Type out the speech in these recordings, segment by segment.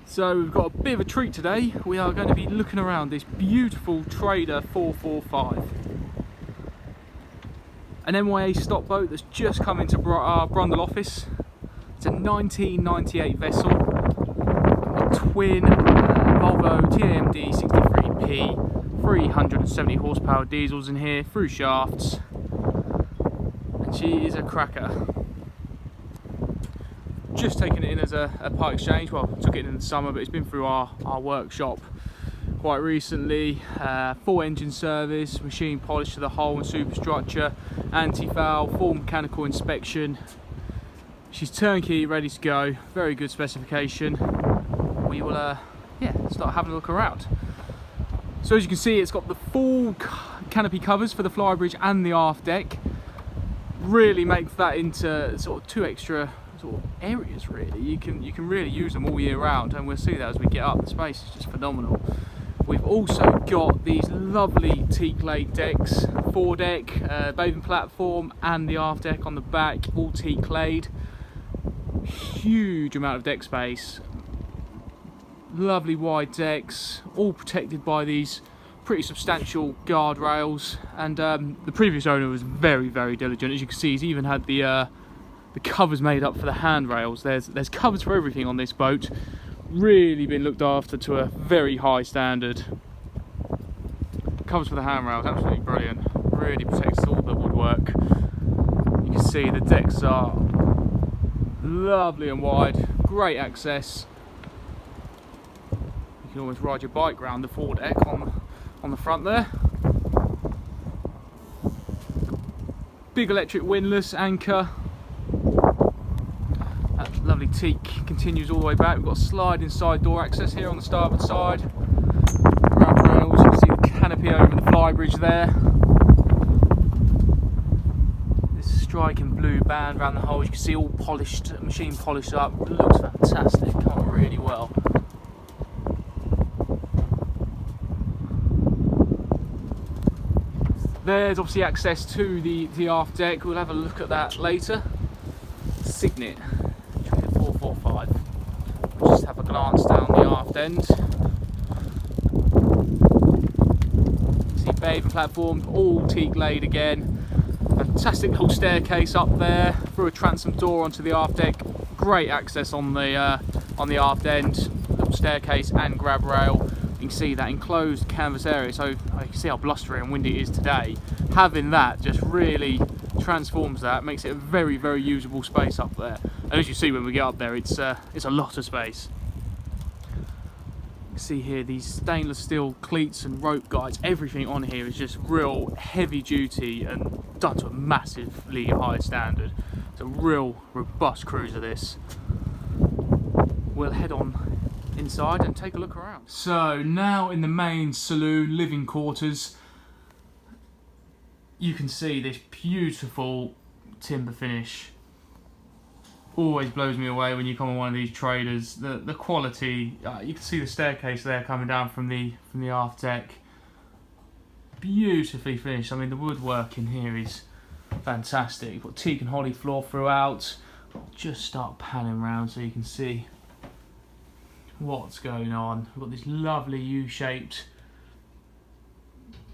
So we've got a bit of a treat today. We are going to be looking around this beautiful Trader 445. An MYA stock boat that's just come into our Brundle office. It's a 1998 vessel. A twin Volvo TAMD 63P, 370 horsepower diesels in here, through shafts. And she is a cracker. Just taken it in as a part exchange. Well, took it in the summer, but it's been through our workshop quite recently. Full engine service, machine polish to the hull and superstructure, anti-foul, full mechanical inspection. She's turnkey, ready to go. Very good specification. We will start having a look around. So as you can see, it's got the full canopy covers for the flybridge and the aft deck. Really makes that into sort of two extra sort of areas. Really, you can really use them all year round, and we'll see that as we get up. The space is just phenomenal. We've also got these lovely teak-laid decks, foredeck, bathing platform, and the aft deck on the back, all teak-laid. Huge amount of deck space, lovely wide decks, all protected by these pretty substantial guardrails. And the previous owner was very diligent. As you can see, he's even had the covers made up for the handrails. There's covers for everything on this boat. Really been looked after to a very high standard. Covers for the handrails, absolutely brilliant. Really protects all the woodwork. You can see the decks are lovely and wide, great access. You can almost ride your bike round the foredeck on the front there. Big electric windlass anchor. That lovely teak continues all the way back. We've got a sliding side door access here on the starboard side. Grab rails, you can see the canopy over the flybridge there. This striking blue band around the hull, you can see all polished, machine polished up. It looks fantastic, come on really well. There's obviously access to the aft deck. We'll have a look at that later. Signet 445. We'll just have a glance down the aft end. See bathing platform, all teak laid again. Fantastic little staircase up there through a transom door onto the aft deck. Great access on the aft end. Little staircase and grab rail. You can see that enclosed canvas area, so you can see how blustery and windy it is today. Having that just really transforms that, makes it a very usable space up there. And as you see when we get up there, it's a lot of space. You can see here these stainless steel cleats and rope guides. Everything on here is just real heavy duty and done to a massively high standard. It's a real robust cruiser, this. We'll head on inside and take a look around. So now in the main saloon living quarters, you can see this beautiful timber finish. Always blows me away when you come on one of these traders. The quality, you can see the staircase there coming down from the aft deck. Beautifully finished. I mean, the woodwork in here is fantastic. You've got teak and holly floor throughout. I'll just start panning around so you can see what's going on. We've got this lovely U-shaped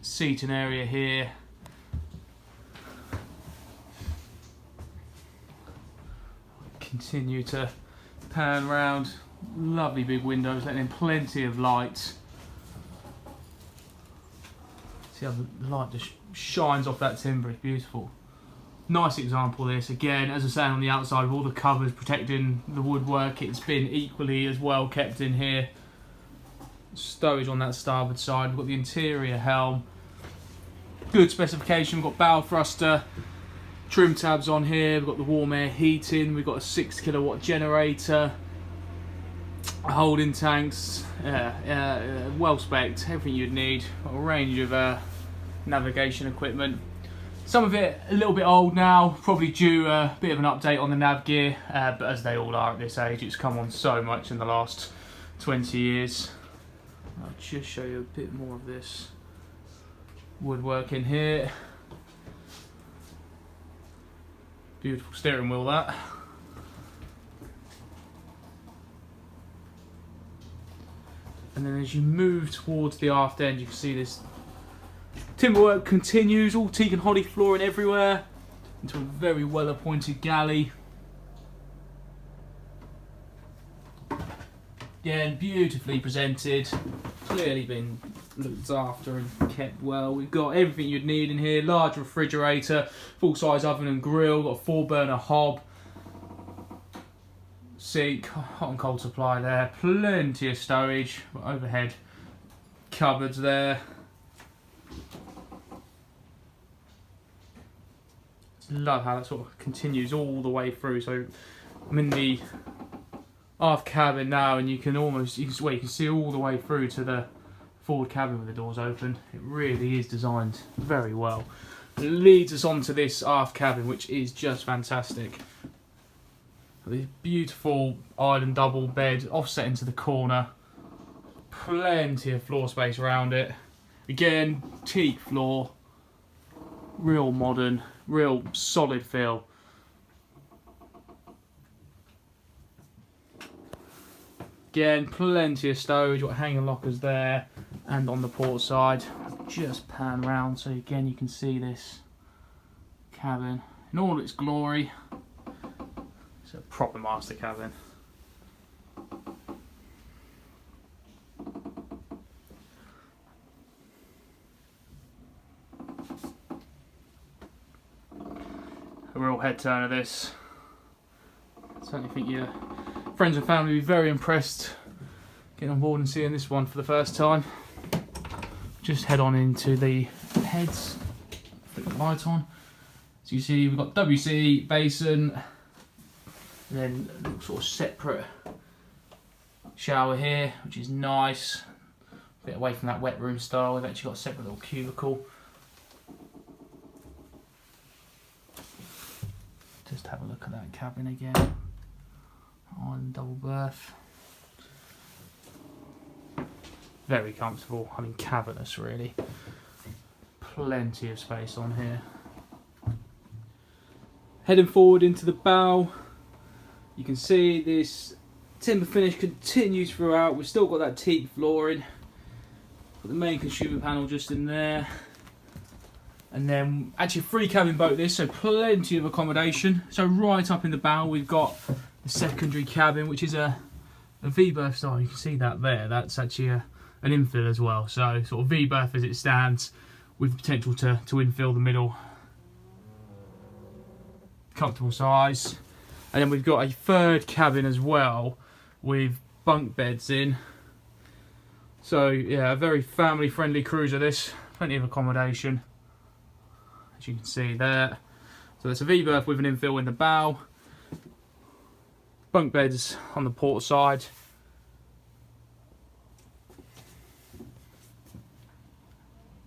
seating area here. Continue to pan around. Lovely big windows letting in plenty of light. See how the light just shines off that timber, it's beautiful. Nice example this, again, as I say, on the outside with all the covers protecting the woodwork, it's been equally as well kept in here. Stowage on that starboard side. We've got the interior helm. Good specification. We've got bow thruster, trim tabs on here. We've got the warm air heating. We've got a 6 kilowatt generator, holding tanks. Well spec'd, everything you'd need. Got a range of navigation equipment. Some of it a little bit old now, probably due a bit of an update on the nav gear, but as they all are at this age, it's come on so much in the last 20 years. I'll just show you a bit more of this woodwork in here. Beautiful steering wheel that. And then as you move towards the aft end, you can see this timberwork continues, all teak and holly flooring everywhere, into a very well appointed galley. Again, beautifully presented, clearly been looked after and kept well. We've got everything you'd need in here: large refrigerator, full size oven and grill, got a 4-burner hob, sink, hot and cold supply there, plenty of stowage, overhead cupboards there. Love how that sort of continues all the way through. So I'm in the aft cabin now, and you can see all the way through to the forward cabin with the doors open. It really is designed very well. It leads us on to this aft cabin, which is just fantastic. This beautiful island double bed offset into the corner, plenty of floor space around it. Again, teak floor, real modern, real solid feel. Again, plenty of stowage, got hanging lockers there, and on the port side. Just pan round so again you can see this cabin in all its glory. It's a proper master cabin. A real head turner this. I certainly think your friends and family will be very impressed getting on board and seeing this one for the first time. Just head on into the heads, flick the light on. So you see we've got WC, basin, and then a little sort of separate shower here, which is nice. A bit away from that wet room style, we've actually got a separate little cubicle. Just have a look at that cabin again. Island double berth. Very comfortable, I mean cavernous really. Plenty of space on here. Heading forward into the bow, you can see this timber finish continues throughout. We've still got that teak flooring. Got the main consumer panel just in there. And then, actually a 3-cabin boat this, so plenty of accommodation. So right up in the bow we've got the secondary cabin, which is a V-berth style. You can see that there, that's actually an infill as well. So sort of V-berth as it stands, with potential to infill the middle. Comfortable size. And then we've got a 3rd cabin as well, with bunk beds in. So yeah, a very family friendly cruiser this, plenty of accommodation. As you can see there. So there's a V-berth with an infill in the bow. Bunk beds on the port side.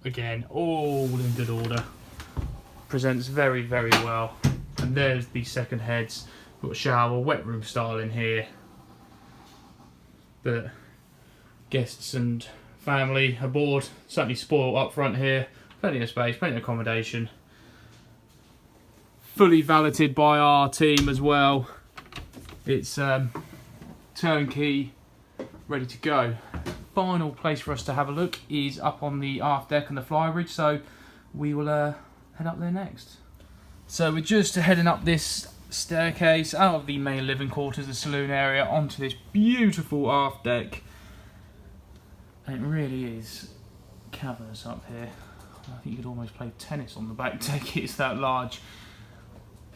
Again, all in good order. Presents very, very well. And there's the second heads. Got a shower, wet room style in here. The guests and family aboard certainly spoiled up front here. Plenty of space, plenty of accommodation. Fully valeted by our team as well. It's turnkey, ready to go. Final place for us to have a look is up on the aft deck and the flybridge, so we will head up there next. So we're just heading up this staircase out of the main living quarters, the saloon area, onto this beautiful aft deck. And it really is cavernous up here. I think you could almost play tennis on the back deck, it's that large.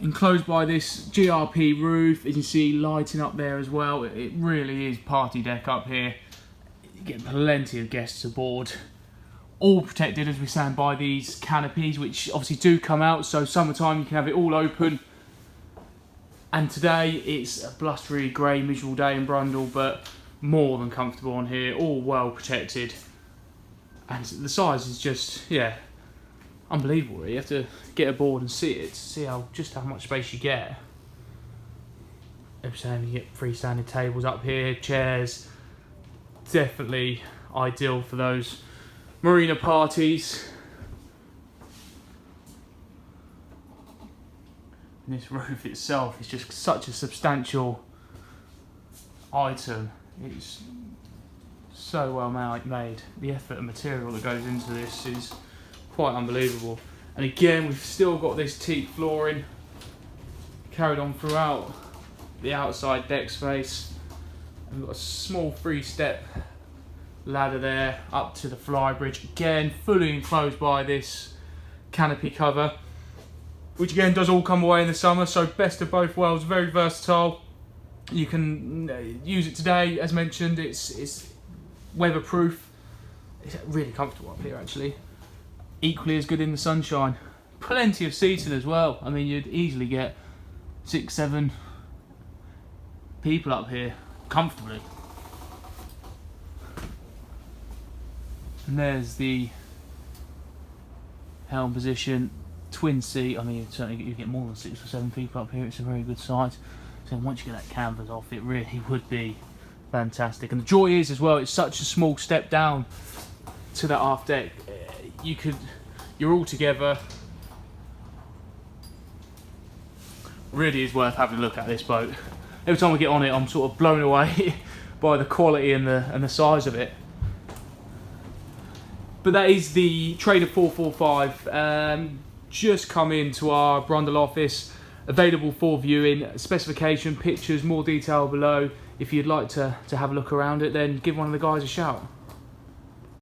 Enclosed by this GRP roof, as you can see lighting up there as well. It really is party deck up here. You get plenty of guests aboard. All protected, as we stand by these canopies, which obviously do come out, so summertime you can have it all open. And today it's a blustery grey miserable day in Brundall, but more than comfortable on here, all well protected. And the size is just, yeah, unbelievable really. You have to get aboard and see it to see just how much space you get. Every time you get freestanding tables up here, chairs. Definitely ideal for those marina parties. And this roof itself is just such a substantial item. It's So well made. The effort and material that goes into this is quite unbelievable. And again, we've still got this teak flooring carried on throughout the outside deck space. And we've got a small 3-step ladder there up to the flybridge. Again, fully enclosed by this canopy cover, which again does all come away in the summer. So best of both worlds, very versatile. You can use it today, as mentioned. It's weatherproof. It's really comfortable up here actually. Equally as good in the sunshine. Plenty of seating as well. I mean, you'd easily get 6-7 people up here comfortably. And there's the helm position, twin seat. I mean, certainly you get more than 6 or 7 people up here. It's a very good size. So once you get that canvas off, it really would be fantastic. And the joy is as well, it's such a small step down to that aft deck. You're all together. Really is worth having a look at this boat. Every time we get on it, I'm sort of blown away by the quality and the size of it. But that is the Trader 445. Just come into our Brundle office, available for viewing. Specification, pictures, more detail below. If you'd like to have a look around it, then give one of the guys a shout.